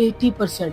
80%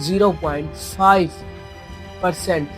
0.5%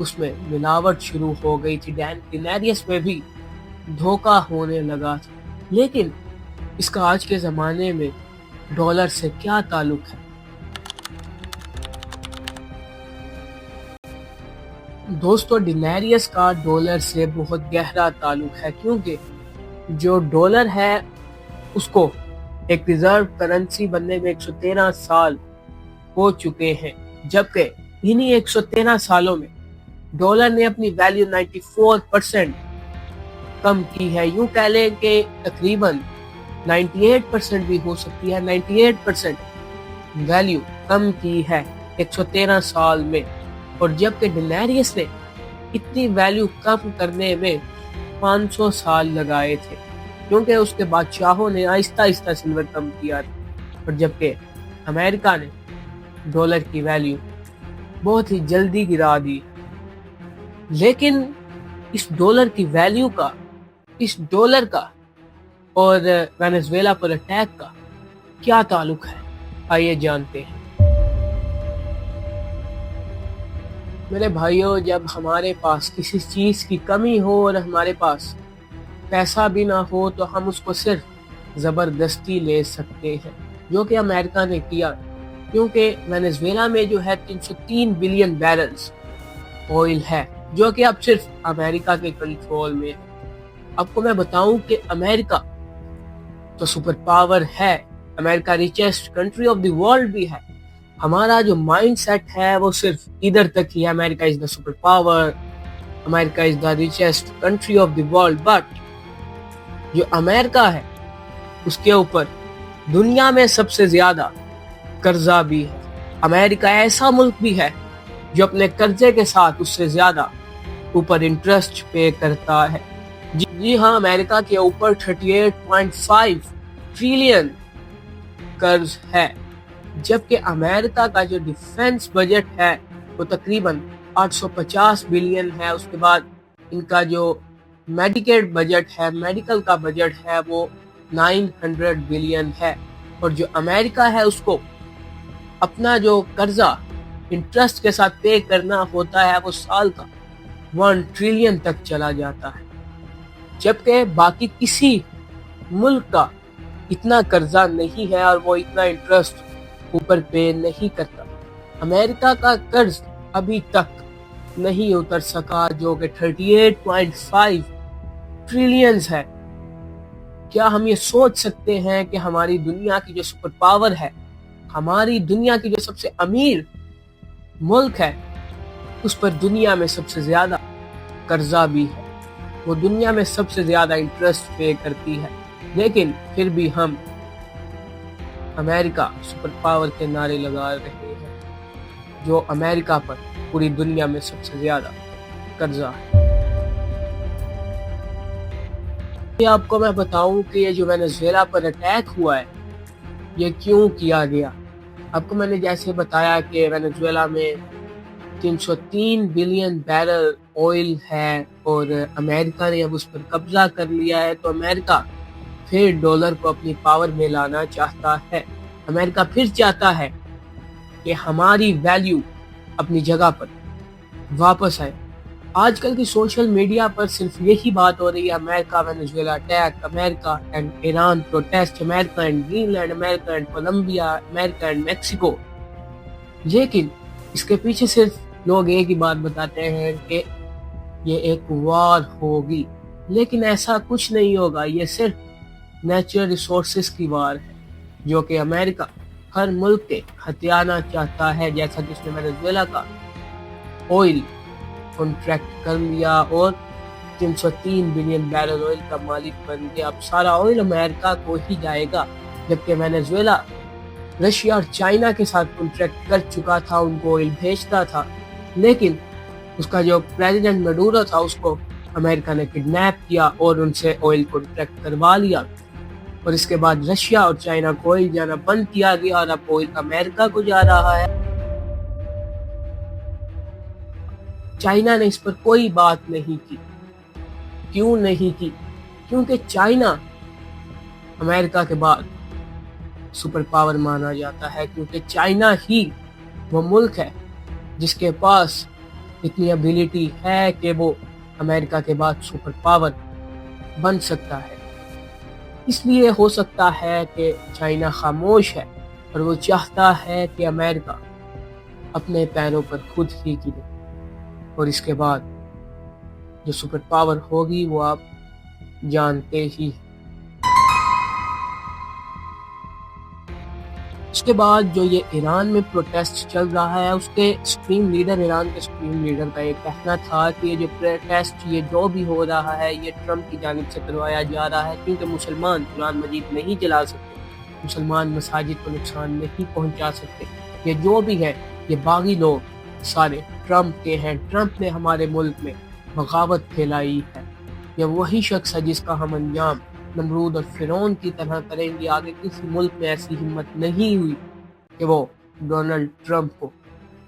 اس میں ملاوٹ شروع ہو گئی تھی، ڈینیریس میں بھی دھوکہ ہونے لگا تھا۔ لیکن اس کا آج کے زمانے میں ڈالر سے کیا تعلق ہے؟ دوستو، ڈینیریس کا ڈالر سے بہت گہرا تعلق ہے، کیونکہ جو ڈالر ہے اس کو ایک ریزرو کرنسی بننے میں 113 سال ہو چکے ہیں، جبکہ انہی 113 سالوں میں ڈالر نے اپنی ویلیو 94% کم کی ہے۔ یوں کہہ لیں کہ تقریباً 98% بھی ہو سکتی ہے، 98% ویلیو کم کی ہے 113 سال میں، اور جبکہ ڈینیریس نے اتنی ویلیو کم کرنے میں 500 سال لگائے تھے، کیونکہ اس کے بادشاہوں نے آہستہ آہستہ سلور کم کیا تھا، اور جبکہ امریکہ نے ڈالر کی ویلیو بہت ہی جلدی گرا دی۔ لیکن اس ڈالر کی ویلیو کا، اس ڈالر کا اور وینزویلا پر اٹیک کا کیا تعلق ہے، آئیے جانتے ہیں۔ میرے بھائیوں، جب ہمارے پاس کسی چیز کی کمی ہو اور ہمارے پاس پیسہ بھی نہ ہو تو ہم اس کو صرف زبردستی لے سکتے ہیں، جو کہ امریکہ نے کیا، کیونکہ وینزویلا میں جو ہے 303 بلین بیرلز آئل ہے، جو کہ اب صرف امریکہ کے کنٹرول میں ہے۔ آپ کو میں بتاؤں کہ امریکہ تو سپر پاور ہے، America richest country of the world بھی ہے۔ ہمارا جو مائنڈ سیٹ ہے وہ صرف ادھر تک ہی ہے، America is the super power, America is the richest country of the world, but جو امریکہ ہے اس کے اوپر دنیا میں سب سے زیادہ قرضہ بھی ہے۔ امریکہ ایسا ملک بھی ہے جو اپنے قرضے کے ساتھ اس سے زیادہ اوپر انٹرسٹ پے کرتا ہے۔ جی ہاں، امریکہ کے اوپر 38.5 ٹریلین قرض ہے، جبکہ امریکہ کا جو ڈیفنس بجٹ ہے وہ تقریباً 850 بلین ہے۔ اس کے بعد ان کا جو میڈیکیڈ بجٹ ہے، میڈیکل کا بجٹ ہے، وہ 900 بلین ہے، اور جو امریکہ ہے اس کو اپنا جو قرضہ انٹرسٹ کے ساتھ پے کرنا ہوتا ہے وہ سال کا 1 ٹریلین تک چلا جاتا ہے، جبکہ باقی کسی ملک کا اتنا قرضہ نہیں ہے اور وہ اتنا انٹرسٹ اوپر پے نہیں کرتا۔ امریکہ کا قرض ابھی تک نہیں اتر سکا، جو کہ 38.5 ٹریلینز ہے۔ کیا ہم یہ سوچ سکتے ہیں کہ ہماری دنیا کی جو سپر پاور ہے، ہماری دنیا کی جو سب سے امیر ملک ہے، اس پر دنیا میں سب سے زیادہ قرضہ بھی ہے، وہ دنیا میں سب سے زیادہ انٹرسٹ پے کرتی ہے، لیکن پھر بھی ہم امریکہ سپر پاور کے نعرے لگا رہے ہیں، جو امریکہ پر پوری دنیا میں سب سے زیادہ قرضہ ہے۔ آپ کو میں بتاؤں کہ یہ جو وینزویلا پر اٹیک ہوا ہے یہ کیوں کیا گیا۔ آپ کو میں نے جیسے بتایا کہ وینزویلا میں 303 بلین بیرل آئل ہے اور امریکہ نے اب اس پر قبضہ کر لیا ہے، تو امریکہ پھر ڈالر کو اپنی پاور میں لانا چاہتا ہے۔ امریکہ پھر چاہتا ہے کہ ہماری ویلیو اپنی جگہ پر واپس آئے۔ آج کل کی سوشل میڈیا پر صرف یہی بات ہو رہی ہے، امریکہ وینزویلا اٹیک، امریکہ اینڈ ایران پروٹیسٹ، امریکہ اینڈ گرین لینڈ، امریکہ اینڈ کولمبیا، امریکہ اینڈ میکسیکو، لیکن اس کے پیچھے صرف لوگ ایک ہی بات بتاتے ہیں کہ یہ ایک وار ہوگی، لیکن ایسا کچھ نہیں ہوگا۔ یہ صرف نیچرل ریسورسز کی وار ہے، جو کہ امریکہ ہر ملک کے ہتھیانا چاہتا ہے، جیسا کہ اس نے وینزویلا کا آئل کنٹریکٹ کر لیا اور 303 بلین بیرل آئل کا مالک بن گیا۔ اب سارا آئل امریکہ کو ہی جائے گا، جبکہ وینزویلا رشیا اور چائنا کے ساتھ کنٹریکٹ کر چکا تھا، ان کو آئل بھیجتا تھا، لیکن اس کا جو پریزیڈنٹ میڈورو تھا اس کو امریکہ نے کڈنیپ کیا اور ان سے آئل کنٹریکٹ کروا لیا، اور اس کے بعد رشیا اور چائنا کو آئل جانا بند کیا گیا اور اب آئل امریکہ کو جا رہا ہے۔ چائنا نے اس پر کوئی بات نہیں کی۔ کیوں نہیں کی؟ کیونکہ چائنا امریکہ کے بعد سپر پاور مانا جاتا ہے، کیونکہ چائنا ہی وہ ملک ہے جس کے پاس اتنی ابیلٹی ہے کہ وہ امریکہ کے بعد سپر پاور بن سکتا ہے۔ اس لیے ہو سکتا ہے کہ چائنا خاموش ہے اور وہ چاہتا ہے کہ امریکہ اپنے پیروں پر خود ہی گرے، اور اس کے بعد جو سپر پاور ہوگی وہ آپ جانتے ہی ہیں۔ اس کے بعد جو یہ ایران میں پروٹیسٹ چل رہا ہے، اس کے سپریم لیڈر، ایران کے سپریم لیڈر کا یہ کہنا تھا کہ یہ جو پروٹیسٹ، یہ جو بھی ہو رہا ہے، یہ ٹرمپ کی جانب سے کروایا جا رہا ہے، کیونکہ مسلمان قرآن مجید نہیں جلا سکتے، مسلمان مساجد کو نقصان نہیں پہنچا سکتے، یہ جو بھی ہے یہ باغی لوگ سارے ٹرمپ کے ہیں۔ ٹرمپ نے ہمارے ملک میں بغاوت پھیلائی ہے، یہ وہی شخص ہے جس کا ہم انجام نمرود اور فرعون کی طرح کریں گے۔ آگے کسی ملک میں ایسی ہمت نہیں ہوئی کہ وہ ڈونلڈ ٹرمپ کو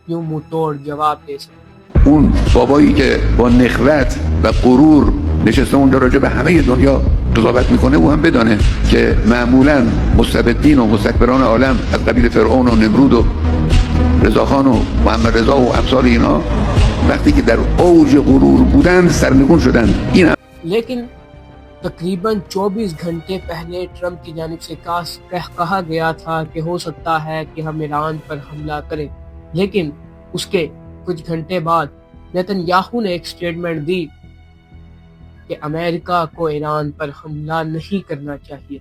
یوں منہ توڑ جواب دے سکے۔ اون بابایی که با نخوت و غرور نشسته اونجا راجع به همه دنیا قضاوت میکنه، او هم بدانه که معمولا مستبدین و مستکبران عالم از قبیل فرعون و نمرود و رضاخان و محمد رضا و امثال اینا وقتی که در اوج غرور بودند سرنگون شدند. این لیکن تقریباً 24 گھنٹے پہلے ٹرمپ کی جانب سے کہا گیا تھا کہ ہو سکتا ہے کہ ہم ایران پر حملہ کریں، لیکن اس کے کچھ گھنٹے بعد نیتن یاہو نے ایک سٹیٹمنٹ دی کہ امریکہ کو ایران پر حملہ نہیں کرنا چاہیے،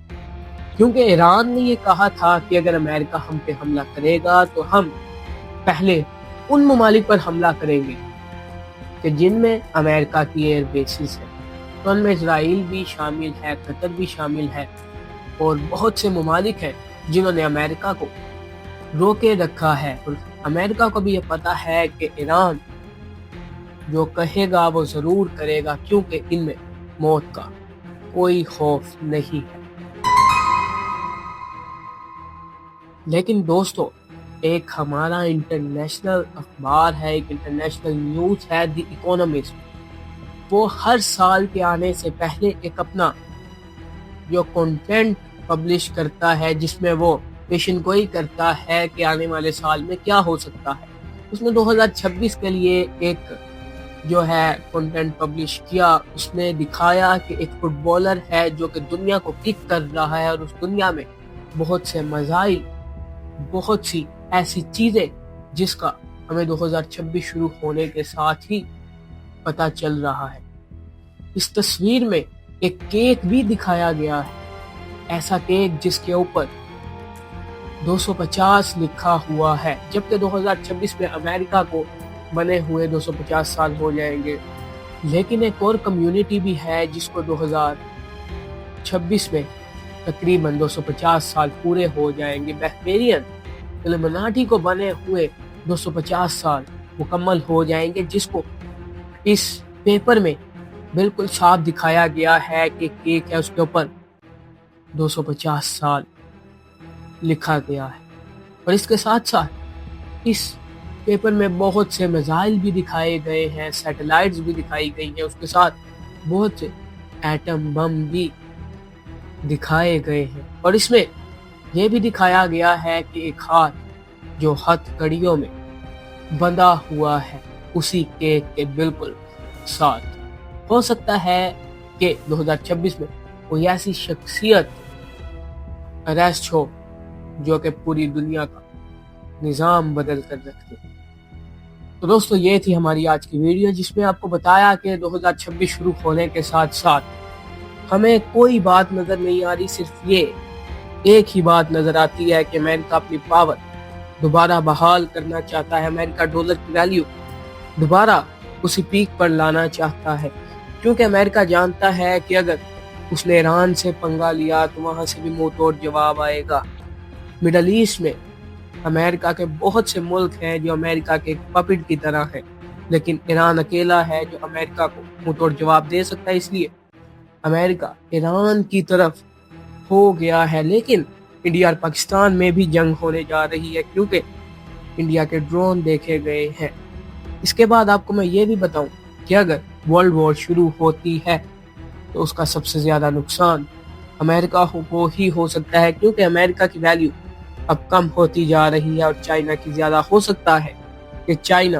کیونکہ ایران نے یہ کہا تھا کہ اگر امریکہ ہم پہ حملہ کرے گا تو ہم پہلے ان ممالک پر حملہ کریں گے کہ جن میں امریکہ کی ایئر بیسز ہیں، تو ان میں اسرائیل بھی شامل ہے، قطر بھی شامل ہے، اور بہت سے ممالک ہیں جنہوں نے امریکہ کو روکے رکھا ہے، اور امریکہ کو بھی یہ پتہ ہے کہ ایران جو کہے گا وہ ضرور کرے گا، کیونکہ ان میں موت کا کوئی خوف نہیں ہے۔ لیکن دوستو، ایک ہمارا انٹرنیشنل اخبار ہے، ایک انٹرنیشنل نیوز ہے، دی اکونومسٹ، وہ ہر سال کے آنے سے پہلے ایک اپنا جو کنٹینٹ پبلش کرتا ہے جس میں وہ پیشن گوئی کرتا ہے کہ آنے والے سال میں کیا ہو سکتا ہے۔ اس نے 2026 کے لیے ایک جو ہے کنٹینٹ پبلش کیا، اس نے دکھایا کہ ایک فٹ بالر ہے جو کہ دنیا کو کک کر رہا ہے، اور اس دنیا میں بہت سے مسائل، بہت سی ایسی چیزیں جس کا ہمیں 2026 شروع ہونے کے ساتھ ہی پتہ چل رہا ہے۔ اس تصویر میں ایک کیک بھی دکھایا گیا ہے، ایسا کیک جس کے اوپر 250 لکھا ہوا ہے، جبکہ 2026 میں امریکہ کو بنے ہوئے 250 سال ہو جائیں گے۔ لیکن ایک اور کمیونٹی بھی ہے جس کو 2026 میں تقریباً 250 سال پورے ہو جائیں گے۔ بحریین الومناٹی کو بنے ہوئے 250 سال مکمل ہو جائیں گے، جس کو اس پیپر میں بالکل صاف دکھایا گیا ہے کہ کیک ہے، اس کے اوپر 250 سال لکھا گیا ہے۔ اور اس کے ساتھ ساتھ اس پیپر میں بہت سے میزائل بھی دکھائے گئے ہیں، سیٹلائٹس بھی دکھائی گئی ہیں، اس کے ساتھ بہت سے ایٹم بم بھی دکھائے گئے ہیں، اور اس میں یہ بھی دکھایا گیا ہے کہ ایک ہاتھ جو ہتھ کڑیوں میں بندھا ہوا ہے اسی کیک کے بالکل ساتھ۔ ہو سکتا ہے کہ 2026 میں کوئی ایسی شخصیت اریسٹ ہو جو کہ پوری دنیا کا نظام بدل کر رکھ دے۔ تو دوستو، یہ تھی ہماری آج کی ویڈیو، جس میں آپ کو بتایا کہ 2026 شروع ہونے کے ساتھ ساتھ ہمیں کوئی بات نظر نہیں آ رہی، صرف یہ ایک ہی بات نظر آتی ہے کہ امریکہ اپنی پاور دوبارہ بحال کرنا چاہتا ہے، امریکہ ڈالر کی ویلیو دوبارہ اسی پیک پر لانا چاہتا ہے، کیونکہ امریکہ جانتا ہے کہ اگر اس نے ایران سے پنگا لیا تو وہاں سے بھی منہ توڑ جواب آئے گا۔ مڈل ایسٹ میں امریکہ کے بہت سے ملک ہیں جو امریکہ کے ایک پپٹ کی طرح ہیں، لیکن ایران اکیلا ہے جو امریکہ کو منہ توڑ جواب دے سکتا ہے، اس لیے امریکہ ایران کی طرف ہو گیا ہے۔ لیکن انڈیا اور پاکستان میں بھی جنگ ہونے جا رہی ہے، کیونکہ انڈیا کے ڈرون دیکھے گئے ہیں۔ اس کے بعد آپ کو میں یہ بھی بتاؤں کہ اگر ورلڈ وار شروع ہوتی ہے تو اس کا سب سے زیادہ نقصان امریکہ کو ہی ہو سکتا ہے، کیونکہ امریکہ کی ویلیو اب کم ہوتی جا رہی ہے اور چائنا کی زیادہ۔ ہو سکتا ہے کہ چائنا